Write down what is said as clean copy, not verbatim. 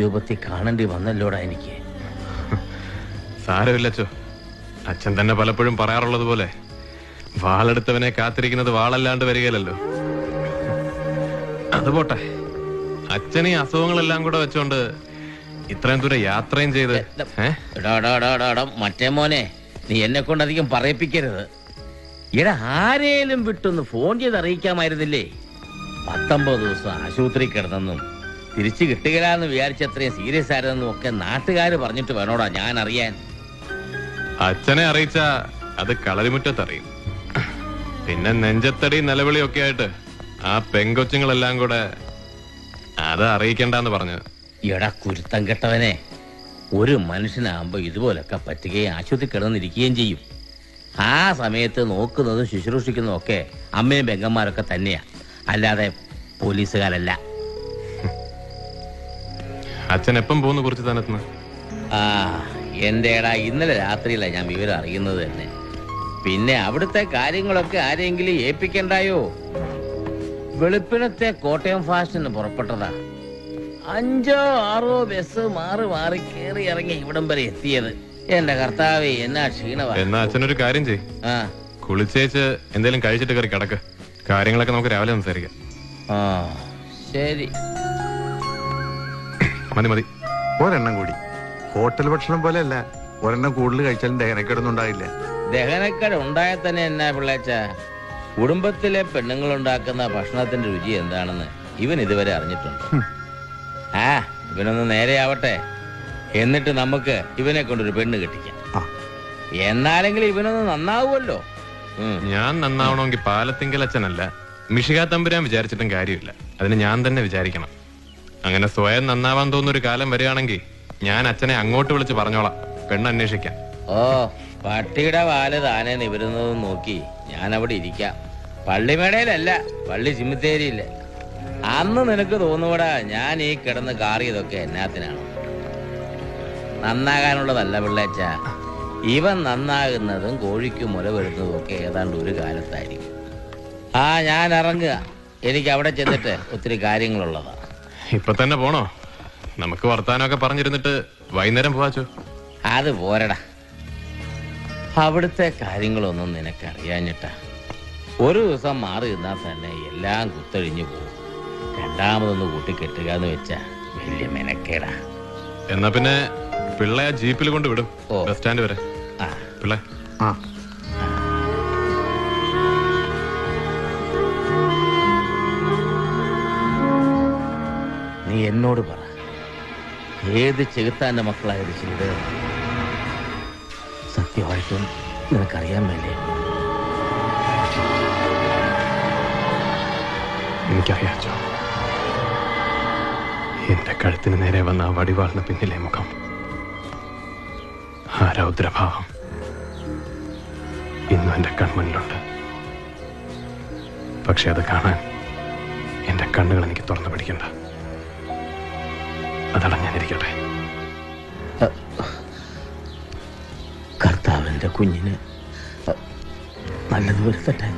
രൂപത്തിൽ കാണേണ്ടി വന്നല്ലോടാ എനിക്ക്. സാരമില്ലച്ചോ, അച്ഛൻ തന്നെ പലപ്പോഴും പറയാറുള്ളത് പോലെ വാളെടുത്തവനെ കാത്തിരിക്കുന്നത് വാളല്ലാണ്ട് വരികയില്ലല്ലോ. അതുപോട്ടെ, അച്ഛൻ ഈ അസുഖങ്ങളെല്ലാം കൂടെ വെച്ചോണ്ട് ഇത്രയും ദൂരം യാത്രയും ചെയ്ത്. മറ്റേ മോനെ, നീ എന്നെ കൊണ്ട് അധികം പറയിപ്പിക്കരുത്. എടാ, ആരേലും വിട്ടൊന്ന് ഫോൺ ചെയ്ത് അറിയിക്കാമായിരുന്നില്ലേ? 19 ദിവസം ആശുപത്രി കിടന്നെന്നും തിരിച്ചു കിട്ടുകയില്ലാന്ന് വിചാരിച്ച അത്രയും സീരിയസ് ആയിരുന്നെന്നും ഒക്കെ നാട്ടുകാര് പറഞ്ഞിട്ട് വേണോടാ ഞാൻ അറിയാൻ. അച്ഛനെ അറിയിച്ച അത് കളരിമുറ്റത്തറിയും. പിന്നെ നെഞ്ചത്തടി നിലവിളിയൊക്കെ ആയിട്ട് ആ പെങ്കൊച്ചുങ്ങളെല്ലാം കൂടെ അത് അറിയിക്കണ്ടെന്ന് പറഞ്ഞു. എടാ കുരുത്തം കെട്ടവനെ, ഒരു മനുഷ്യനാകുമ്പോ ഇതുപോലൊക്കെ പറ്റുകയും ആശുപത്രി കിടന്നിരിക്കുകയും ചെയ്യും. ആ സമയത്ത് നോക്കുന്നതും ശുശ്രൂഷിക്കുന്നതും ഒക്കെ അമ്മയും പെങ്ങന്മാരൊക്കെ തന്നെയാ, അല്ലാതെ പോലീസുകാരല്ല. അച്ഛൻ എപ്പം പോകുന്നു കുറിച്ച് തന്നെ? എന്റെ എടാ, ഇന്നലെ രാത്രിയിലാണ് ഞാൻ വിവരം അറിയുന്നത് തന്നെ. പിന്നെ അവിടുത്തെ കാര്യങ്ങളൊക്കെ ആരെങ്കിലും ഏൽപ്പിക്കണ്ടായോ? വെളുപ്പിനത്തെ കോട്ടയം ഫാസ്റ്റിന് പുറപ്പെട്ടതാ. 5 6 ബസ് മാറി കേറി ഇറങ്ങി ഇവിടം വരെ എത്തിയത്. എന്റെ കർത്താവേ, എന്നാ ക്ഷീണവാ. എന്നാ അച്ഛനൊരു കാര്യം ചെയ്യ്, കുളിച്ചേച്ച് എന്തേലും കഴിച്ചിട്ട് കയറി കിടക്ക്. കാര്യങ്ങളൊക്കെ നമുക്ക് രാവിലെ സംസാരിക്കാം. ശരി. മതി. ഒരെണ്ണം കൂടി. ഹോട്ടൽ ഭക്ഷണം പോലെ അല്ല, ഒരെണ്ണം കൂടുതൽ കഴിച്ചാലും ദഹനക്കേടൊന്നും ഉണ്ടായില്ല. ദഹനക്കേട് ഉണ്ടായാൽ തന്നെ എന്നാ പിള്ളേച്ച, കുടുംബത്തിലെ പെണ്ണുങ്ങൾ ഉണ്ടാക്കുന്ന ഭക്ഷണത്തിന്റെ രുചി എന്താണെന്ന് ഇവൻ ഇതുവരെ അറിഞ്ഞിട്ടുണ്ട്. ഇവനൊന്ന് നേരെയാവട്ടെ, എന്നിട്ട് നമുക്ക് ഇവനെ കൊണ്ടൊരു പെണ്ണ് കെട്ടിക്കാം. എന്നാലെങ്കിലും ഇവനൊന്ന് നന്നാവുമല്ലോ. ഞാൻ നന്നാവണമെങ്കിൽ പാലത്തിങ്കൽ അച്ഛനല്ല, മിഷിക തമ്പുരാൻ വിചാരിച്ചിട്ടും കാര്യമില്ല. അതിന് ഞാൻ തന്നെ വിചാരിക്കണം. അങ്ങനെ സ്വയം നന്നാവാൻ തോന്നുന്നൊരു കാലം വരികയാണെങ്കിൽ ഞാൻ അച്ഛനെ അങ്ങോട്ട് വിളിച്ച് പറഞ്ഞോളാം, പെണ്ണ് അന്വേഷിക്കാം. പട്ടിയുടെ വാല് താനെ നിവരുന്നതും നോക്കി ഞാൻ അവിടെ ഇരിക്കാം. പള്ളിമേടയിലല്ല, പള്ളി ചിമ്മിത്തേരിയില്ല. അന്ന് നിനക്ക് തോന്നുകൂടാ ഞാൻ ഈ കിടന്ന് കാറിയതൊക്കെ എന്നാത്തിനാണ്. നന്നാകാനുള്ളതല്ല പിള്ളേച്ച, ഇവൻ നന്നാകുന്നതും കോഴിക്ക് മുല വരുന്നതും ഒക്കെ ഏതാണ്ട് ഒരു കാലത്തായിരിക്കും. ഞാൻ ഇറങ്ങുക, എനിക്ക് അവിടെ ചെന്നിട്ട് ഒത്തിരി കാര്യങ്ങളുള്ളതാ. ഇപ്പൊ തന്നെ പോണോ? നമുക്ക് വർത്താനമൊക്കെ പറഞ്ഞിരുന്നിട്ട് വൈകുന്നേരം പോവാച്ചോ. അത് പോരടാ, അവിടുത്തെ കാര്യങ്ങളൊന്നും നിനക്കറിയാഞ്ഞിട്ടാ. ഒരു ദിവസം മാറി നിന്നാൽ തന്നെ എല്ലാം കുത്തൊഴിഞ്ഞു പോകും. രണ്ടാമതൊന്ന് കൂട്ടിക്കെട്ടുക എന്ന് വെച്ചാ വലിയ മെനക്കേടാ. എന്നാ പിന്നെ പിള്ളയെ ജീപ്പിൽ കൊണ്ട് വിടും ബസ് സ്റ്റാൻഡ് വരെ. പിള്ളേ, നീ എന്നോട് പറ, ഏത് ചെകുത്താന്റെ മക്കളായത് ചെയ്ത്? സത്യമായിട്ടും നിനക്കറിയാൻ വേണ്ടി. എനിക്കറിയാച്ചോ, എന്റെ കഴുത്തിന് നേരെ വന്ന ആ വടിവാളിന് പിന്നിലെ മുഖം, ആ രൗദ്രഭാവം ഇന്നും എന്റെ കൺമുന്നിലുണ്ട്. പക്ഷെ അത് കാണാൻ എന്റെ കണ്ണുകൾ എനിക്ക് തുറന്നു പിടിക്കണ്ട. അതടഞ്ഞാനിരിക്കട്ടെ. കർത്താവിന്റെ കുഞ്ഞിന് നല്ലത് വരുത്തട്ടെ.